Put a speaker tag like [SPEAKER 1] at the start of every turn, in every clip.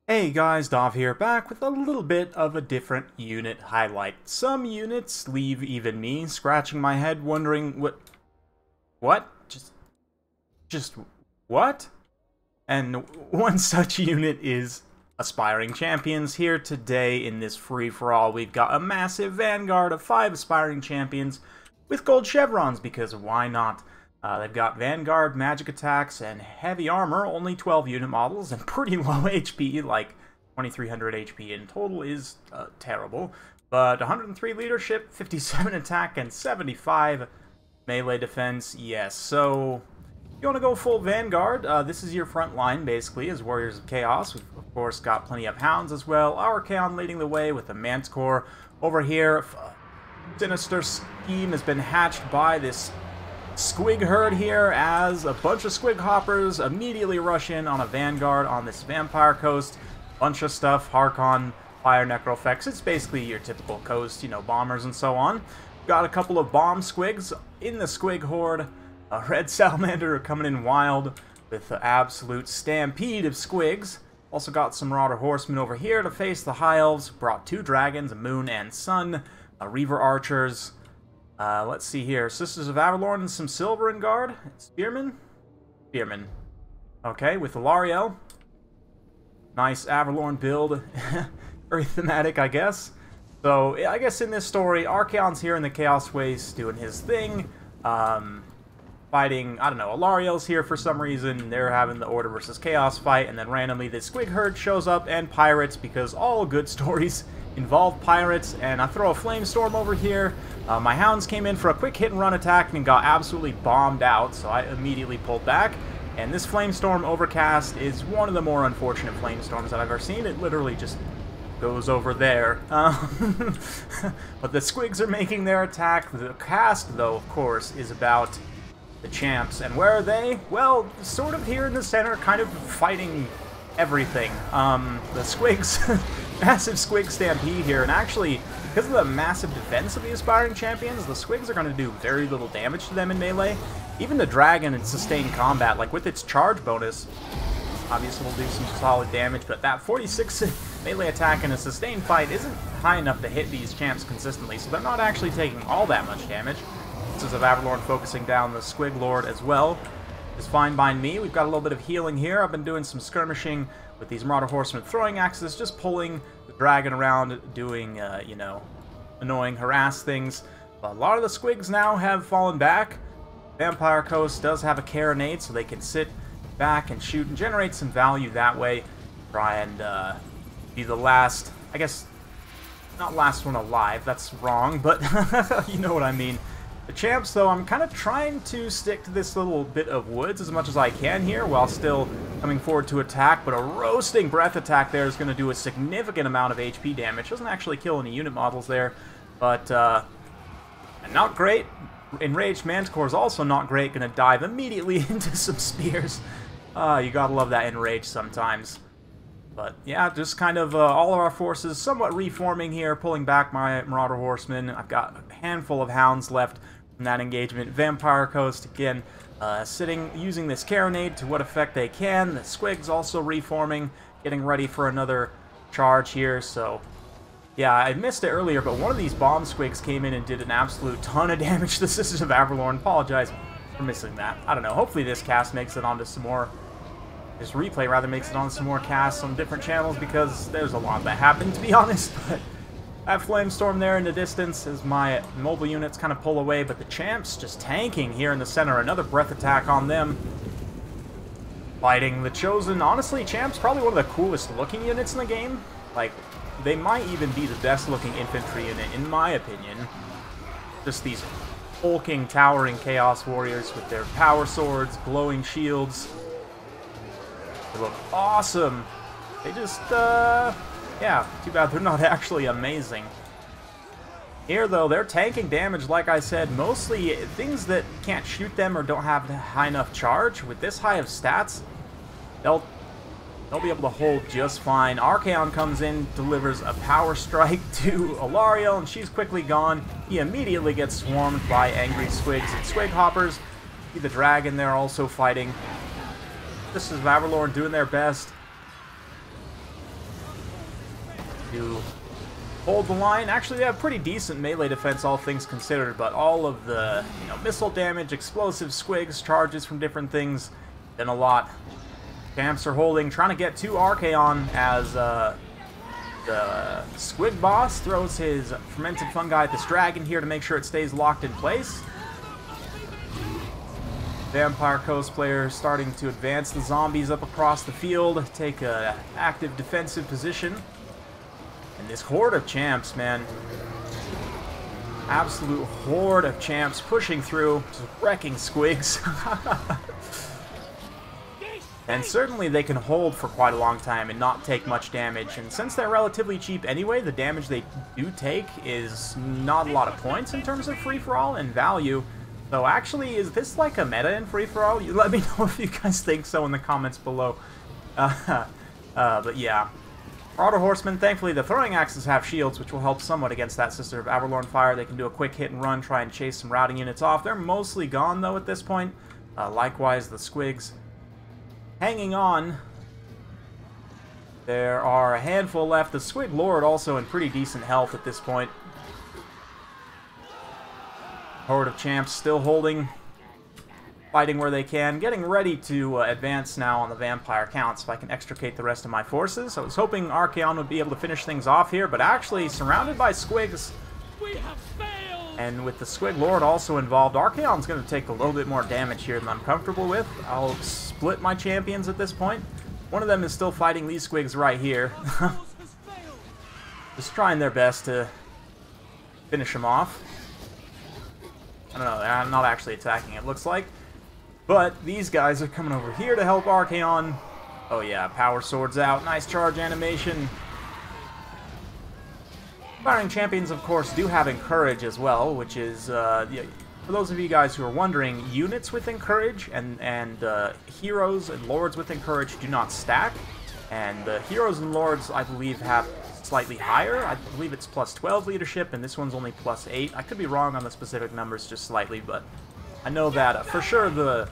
[SPEAKER 1] Hey guys, Dov here, back with a little bit of a different unit highlight. Some units leave even me scratching my head wondering what? Just what? And one such unit is Aspiring Champions. Here today in this free-for-all, we've got a massive vanguard of 5 Aspiring Champions with gold chevrons, because why not? They've got Vanguard, magic attacks, and heavy armor, only 12 unit models, and pretty low HP, like 2300 HP in total is terrible. But 103 leadership, 57 attack, and 75 melee defense, yes. So, if you want to go full Vanguard, this is your front line, basically, as Warriors of Chaos. We've, of course, got plenty of Hounds as well. Archaon leading the way with the Manticore. Over here, sinister scheme has been hatched by this Squig herd here, as a bunch of Squig hoppers immediately rush in on a Vanguard on this Vampire Coast. Bunch of stuff, Harkon, Fire Necrophects. It's basically your typical coast, you know, bombers and so on. Got a couple of bomb Squigs in the Squig horde. A Red Salamander coming in wild with the absolute stampede of Squigs. Also got some Marauder Horsemen over here to face the High Elves. Brought 2 dragons, a Moon and Sun. Reaver Archers. Let's see here. Sisters of Avalorn and some Silverin Guard. Spearmen? Spearmen. Okay, with Alariel. Nice Avalorn build. Very thematic, I guess. So, I guess in this story, Archaon's here in the Chaos Waste doing his thing. Fighting, I don't know, Alariel's here for some reason. They're having the Order versus Chaos fight, and then randomly this Squig herd shows up, and pirates, because all good stories involve pirates. And I throw a Flamestorm over here. My Hounds came in for a quick hit-and-run attack and got absolutely bombed out, so I immediately pulled back. And this Flamestorm Overcast is one of the more unfortunate Flamestorms that I've ever seen. It literally just goes over there. But the Squigs are making their attack. The cast, though, of course, is about the champs. And where are they? Well, sort of here in the center, kind of fighting everything. The Squigs, massive Squig stampede here, and actually, because of the massive defense of the Aspiring Champions, the Squigs are going to do very little damage to them in melee. Even the Dragon in sustained combat, like with its charge bonus, obviously will do some solid damage, but that 46 melee attack in a sustained fight isn't high enough to hit these champs consistently, so they're not actually taking all that much damage. Sisters of Avalorn focusing down the Squig Lord as well. Is fine by me. We've got a little bit of healing here. I've been doing some skirmishing with these Marauder Horsemen throwing axes, just pulling the dragon around, doing, you know, annoying harass things. But a lot of the Squigs now have fallen back. Vampire Coast does have a carronade, so they can sit back and shoot and generate some value that way. Try and be the last, I guess, not last one alive, that's wrong, but you know what I mean. The champs, though, I'm kind of trying to stick to this little bit of woods as much as I can here, while still coming forward to attack, but a roasting breath attack there is going to do a significant amount of HP damage. Doesn't actually kill any unit models there, but not great. Enraged Manticore is also not great, going to dive immediately into some spears. You gotta love that Enrage sometimes. But yeah, just kind of all of our forces somewhat reforming here, pulling back my Marauder Horsemen. I've got a handful of Hounds left from that engagement. Vampire Coast, again, using this carronade to what effect they can. The Squigs also reforming, getting ready for another charge here, so yeah, I missed it earlier, but one of these bomb Squigs came in and did an absolute ton of damage to the Sisters of Avalorn. Apologize for missing that. I don't know, hopefully this cast makes it onto some more, this replay rather makes it on some more casts on different channels, because there's a lot that happened, to be honest. But that Flamestorm there in the distance as my mobile units kind of pull away, but the champs just tanking here in the center. Another breath attack on them. Fighting the Chosen. Honestly, champs probably one of the coolest looking units in the game. Like, they might even be the best looking infantry unit, in my opinion. Just these hulking, towering Chaos Warriors with their power swords, glowing shields. They look awesome. They just, yeah, too bad they're not actually amazing. Here, though, they're tanking damage, like I said, mostly things that can't shoot them or don't have high enough charge. With this high of stats, they'll be able to hold just fine. Archaon comes in, delivers a power strike to Alariel, and she's quickly gone. He immediately gets swarmed by angry Squigs and Squig Hoppers. See the dragon there also fighting. Sisters of Avalorn doing their best. to hold the line. Actually, they have pretty decent melee defense, all things considered, but all of the, you know, missile damage, explosive squigs, charges from different things, been a lot. Champs are holding, trying to get to Archaon as the squig boss throws his fermented fungi at this dragon here to make sure it stays locked in place. Vampire cosplayer starting to advance the zombies up across the field, take an active defensive position. And this horde of champs, man. Absolute horde of champs pushing through, just wrecking squigs. And certainly they can hold for quite a long time and not take much damage. And since they're relatively cheap anyway, the damage they do take is not a lot of points in terms of free-for-all and value. So actually, is this like a meta in free-for-all? Let me know if you guys think so in the comments below. But yeah. Auto Horsemen, thankfully the throwing axes have shields, which will help somewhat against that Sister of Averlorn fire. They can do a quick hit and run, try and chase some routing units off. They're mostly gone, though, at this point. Likewise, the squigs hanging on. There are a handful left. The Squig Lord also in pretty decent health at this point. Horde of champs still holding, fighting where they can, getting ready to advance now on the vampire counts if I can extricate the rest of my forces. I was hoping Archaon would be able to finish things off here, but actually surrounded by squigs.
[SPEAKER 2] We have failed.
[SPEAKER 1] And with the Squig Lord also involved, Archaon's going to take a little bit more damage here than I'm comfortable with. I'll split my champions at this point. One of them is still fighting these squigs right here. Just trying their best to finish them off. I don't know, they're not actually attacking, it looks like. But these guys are coming over here to help Archaon. Oh yeah, power swords out, nice charge animation. Firing champions, of course, do have Encourage as well, which is, for those of you guys who are wondering, units with Encourage and heroes and lords with Encourage do not stack. And the heroes and lords, I believe, have slightly higher. I believe it's plus 12 leadership, and this one's only plus 8. I could be wrong on the specific numbers just slightly, but I know that for sure the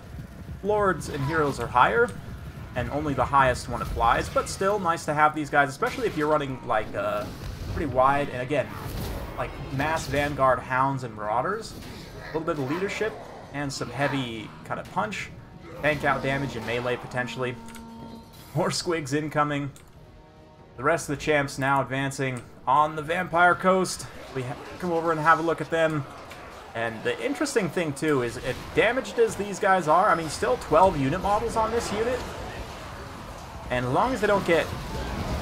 [SPEAKER 1] lords and heroes are higher, and only the highest one applies, but still nice to have these guys, especially if you're running like pretty wide, and again, like mass vanguard hounds and marauders. A little bit of leadership and some heavy kind of punch, tank out damage and melee potentially. More squigs incoming. The rest of the champs now advancing on the Vampire Coast. We come over and have a look at them. And the interesting thing, too, is as damaged as these guys are, I mean, still 12 unit models on this unit. And as long as they don't get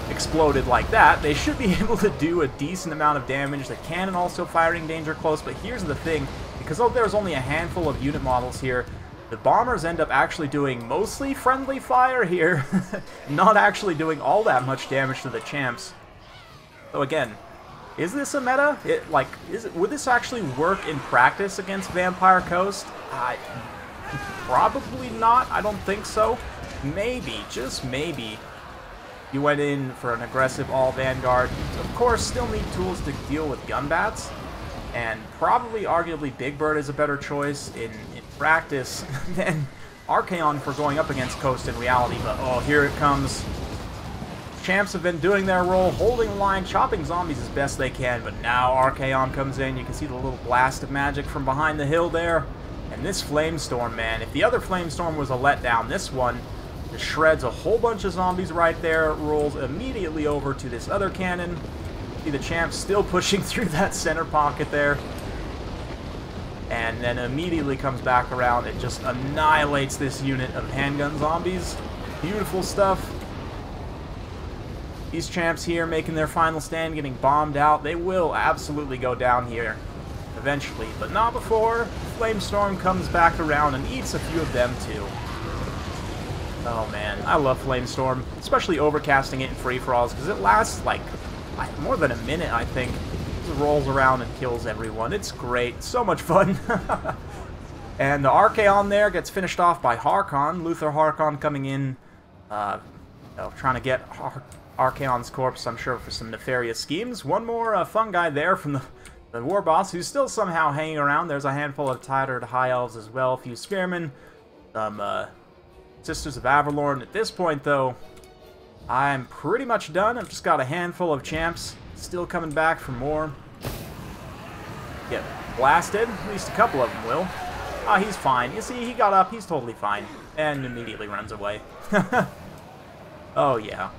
[SPEAKER 1] exploded like that, they should be able to do a decent amount of damage. The cannon also firing danger close, but here's the thing. Because there's only a handful of unit models here, the bombers end up actually doing mostly friendly fire here, not actually doing all that much damage to the champs. So again, is this a meta? Would this actually work in practice against Vampire Coast? Probably not. I don't think so. Maybe, just maybe, you went in for an aggressive all-Vanguard. Of course, still need tools to deal with gunbats, and probably, arguably, Big Bird is a better choice in practice than Archaon for going up against Coast in reality. But, oh, here it comes. Champs have been doing their role, holding the line, chopping zombies as best they can, but now Archaon comes in. You can see the little blast of magic from behind the hill there. And this Flamestorm, man, if the other Flamestorm was a letdown, this one just shreds a whole bunch of zombies right there, rolls immediately over to this other cannon. See the champs still pushing through that center pocket there. And then immediately comes back around. It just annihilates this unit of handgun zombies. Beautiful stuff. These champs here making their final stand, getting bombed out. They will absolutely go down here eventually, but not before Flamestorm comes back around and eats a few of them too. Oh man, I love Flamestorm, especially overcasting it in free-for-alls, because it lasts like more than a minute, I think. It rolls around and kills everyone. It's great. So much fun. And the Archaon there gets finished off by Harkon. Luther Harkon coming in, trying to get Archaon's corpse, I'm sure, for some nefarious schemes. One more fungi there from the war boss, who's still somehow hanging around. There's a handful of tattered high elves as well, a few spearmen, some Sisters of Averlorn. At this point, though, I'm pretty much done. I've just got a handful of champs still coming back for more. Get blasted. At least a couple of them will. Ah, he's fine. You see, he got up. He's totally fine. And immediately runs away. Oh, yeah.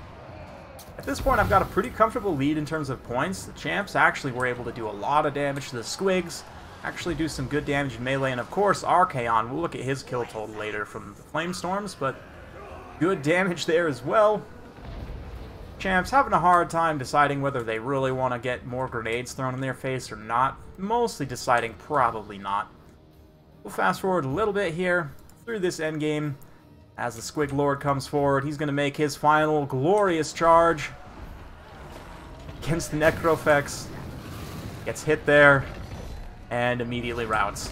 [SPEAKER 1] At this point, I've got a pretty comfortable lead in terms of points. The champs actually were able to do a lot of damage to the squigs. Actually do some good damage in melee. And, of course, Archaon. We'll look at his kill total later from the Flamestorms. But good damage there as well. Champs having a hard time deciding whether they really want to get more grenades thrown in their face or not. Mostly deciding probably not. We'll fast forward a little bit here through this endgame. As the Squig Lord comes forward, he's going to make his final glorious charge against the Necrofex. Gets hit there and immediately routs.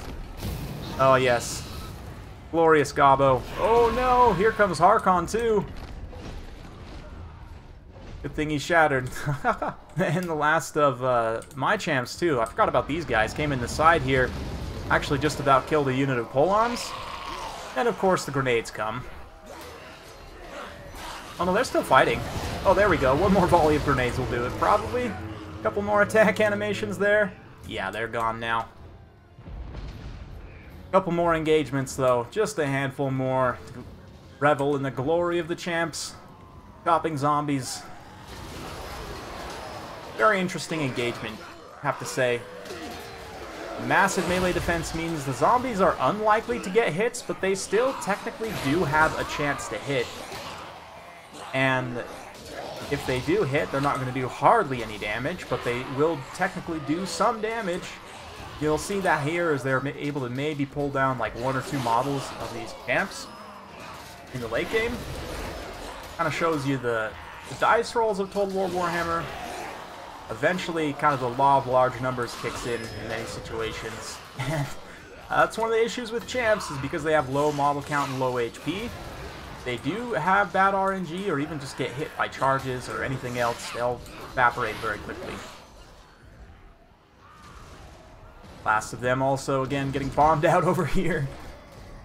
[SPEAKER 1] Oh yes. Glorious Gobbo. Oh no, here comes Harkon too. Good thing he shattered. And the last of my champs, too. I forgot about these guys. Came in the side here. Actually just about killed a unit of polearms. And, of course, the grenades come. Oh, no, they're still fighting. Oh, there we go. One more volley of grenades will do it, probably. A couple more attack animations there. Yeah, they're gone now. Couple more engagements, though. Just a handful more to revel in the glory of the champs. Chopping zombies. Very interesting engagement, I have to say. Massive melee defense means the zombies are unlikely to get hits, but they still technically do have a chance to hit. And if they do hit, they're not going to do hardly any damage, but they will technically do some damage. You'll see that here as they're able to maybe pull down like 1 or 2 models of these camps in the late game. Kind of shows you the dice rolls of Total War Warhammer. Eventually, kind of the law of large numbers kicks in many situations. And that's one of the issues with champs, is because they have low model count and low HP. They do have bad RNG, or even just get hit by charges or anything else, they'll evaporate very quickly. Last of them also, again, getting bombed out over here.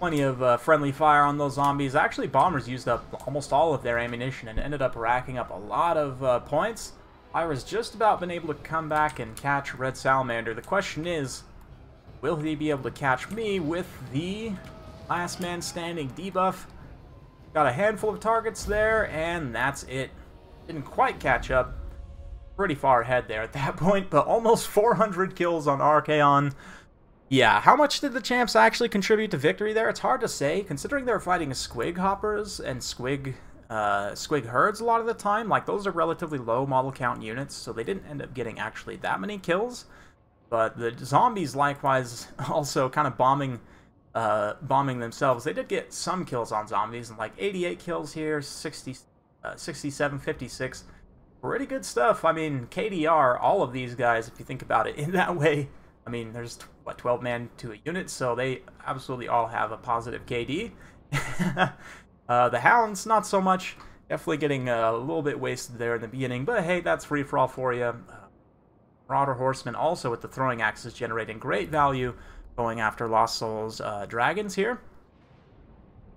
[SPEAKER 1] Plenty of friendly fire on those zombies. Actually, bombers used up almost all of their ammunition and ended up racking up a lot of points. Ira's just about been able to come back and catch Red Salamander. The question is, will he be able to catch me with the last man standing debuff? Got a handful of targets there, and that's it. Didn't quite catch up. Pretty far ahead there at that point, but almost 400 kills on Archaon. Yeah, how much did the champs actually contribute to victory there? It's hard to say, considering they're fighting squig hoppers and squig herds a lot of the time. Like, those are relatively low model count units, so they didn't end up getting actually that many kills. But the zombies, likewise, also kind of bombing themselves. They did get some kills on zombies, and like 88 kills here, 67, 56. Pretty good stuff. I mean, KDR, all of these guys, if you think about it in that way, I mean, there's, what, 12 man to a unit, so they absolutely all have a positive KD. The Hounds, not so much. Definitely getting a little bit wasted there in the beginning, but hey, that's free-for-all for you. Marauder Horsemen also with the throwing axes generating great value, going after Lost Souls dragons here.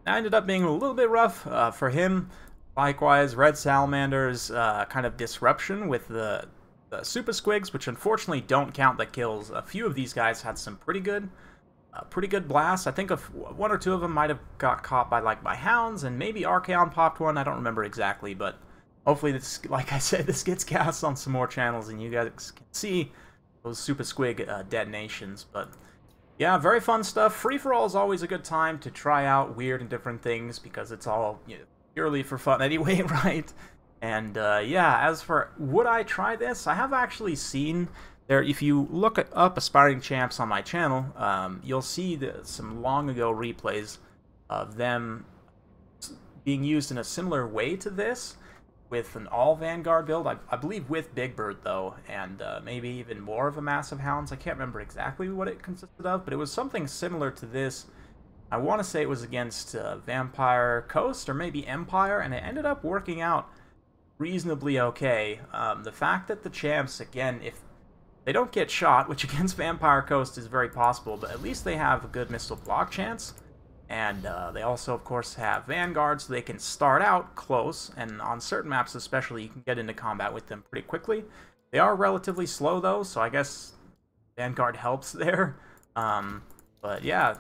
[SPEAKER 1] That ended up being a little bit rough for him. Likewise, Red Salamander's kind of disruption with the Super Squigs, which unfortunately don't count the kills. A few of these guys had some pretty good blasts. I think 1 or 2 of them might have got caught by my Hounds, and maybe Archaon popped one. I don't remember exactly, but hopefully this, like I said, this gets cast on some more channels and you guys can see those Super Squig detonations. But yeah, very fun stuff. Free-for-all is always a good time to try out weird and different things because it's all, you know, purely for fun anyway, right? And yeah, as for would I try this, I have actually seen there, if you look up Aspiring Champs on my channel, you'll see some long ago replays of them being used in a similar way to this, with an all Vanguard build, I believe with Big Bird though, and maybe even more of a Massive Hounds. I can't remember exactly what it consisted of, but it was something similar to this. I want to say it was against Vampire Coast or maybe Empire, and it ended up working out reasonably okay. The fact that the champs, again, if they don't get shot, which against Vampire Coast is very possible, but at least they have a good missile block chance. And they also, of course, have Vanguard, so they can start out close, and on certain maps especially, you can get into combat with them pretty quickly. They are relatively slow, though, so I guess Vanguard helps there. But yeah,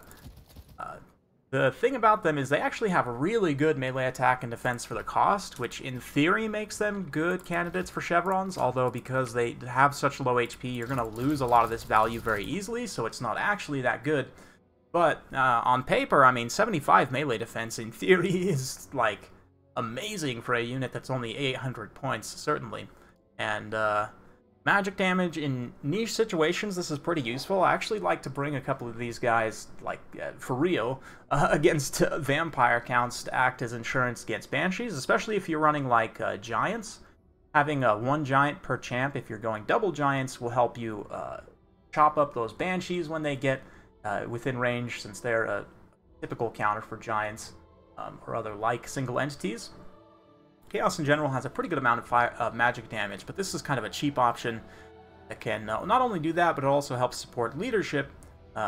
[SPEAKER 1] the thing about them is they actually have a really good melee attack and defense for the cost, which in theory makes them good candidates for chevrons, although because they have such low HP, you're going to lose a lot of this value very easily, so it's not actually that good. But on paper, I mean, 75 melee defense in theory is, like, amazing for a unit that's only 800 points, certainly. And magic damage in niche situations, this is pretty useful. I actually like to bring a couple of these guys, like, for real, against vampire counts to act as insurance against banshees, especially if you're running, like, giants. Having one giant per champ, if you're going double giants, will help you chop up those banshees when they get within range, since they're a typical counter for giants or other like single entities. Chaos in general has a pretty good amount of magic damage, but this is kind of a cheap option that can not only do that, but it also helps support leadership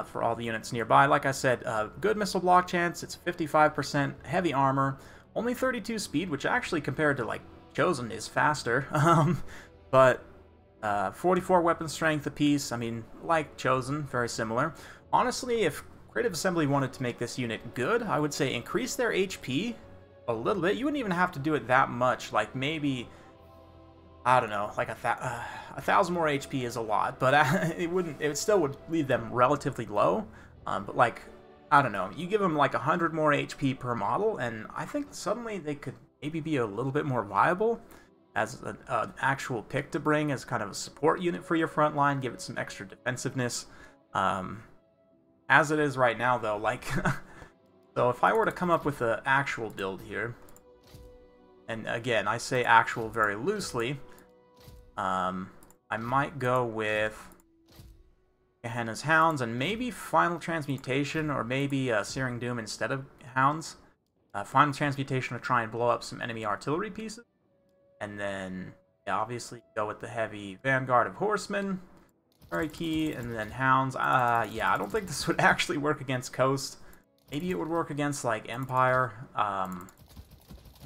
[SPEAKER 1] for all the units nearby. Like I said, good missile block chance, it's 55% heavy armor, only 32 speed, which actually compared to, like, Chosen is faster, but 44 weapon strength apiece, I mean, like Chosen, very similar. Honestly, if Creative Assembly wanted to make this unit good, I would say increase their HP a little bit. You wouldn't even have to do it that much, like maybe, I don't know, like 1,000 more HP is a lot, but it still would leave them relatively low. But like, I don't know, you give them like 100 more HP per model, and I think suddenly they could maybe be a little bit more viable as an actual pick to bring as kind of a support unit for your front line, give it some extra defensiveness. As it is right now, though, like, so if I were to come up with an actual build here, and again, I say actual very loosely, I might go with Gehenna's Hounds, and maybe Final Transmutation, or maybe Searing Doom instead of Hounds. Final Transmutation to try and blow up some enemy artillery pieces, and then, yeah, obviously go with the heavy Vanguard of Horsemen, very key, and then Hounds. Yeah, I don't think this would actually work against Coast. Maybe it would work against, like, Empire. I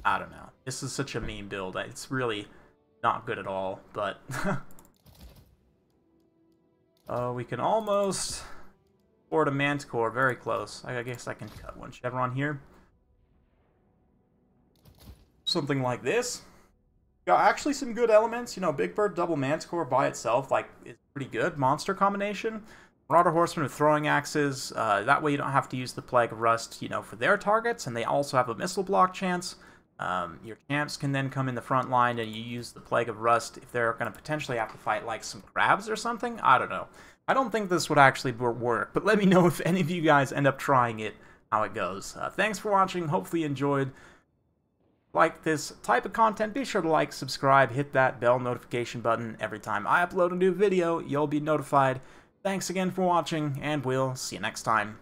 [SPEAKER 1] don't know. This is such a meme build. It's really not good at all, but we can almost afford a Manticore, very close. I guess I can cut one chevron here. Something like this. Got actually some good elements. You know, Big Bird double Manticore by itself, like, is pretty good. Monster combination. Marauder Horsemen with throwing axes. That way you don't have to use the Plague of Rust, you know, for their targets, and they also have a missile block chance. Your champs can then come in the front line, and you use the Plague of Rust if they're going to potentially have to fight, like, some crabs or something. I don't know. I don't think this would actually work, but let me know if any of you guys end up trying it, how it goes. Thanks for watching. Hopefully you enjoyed. Like this type of content, be sure to like, subscribe, hit that bell notification button. Every time I upload a new video, you'll be notified. Thanks again for watching, and we'll see you next time.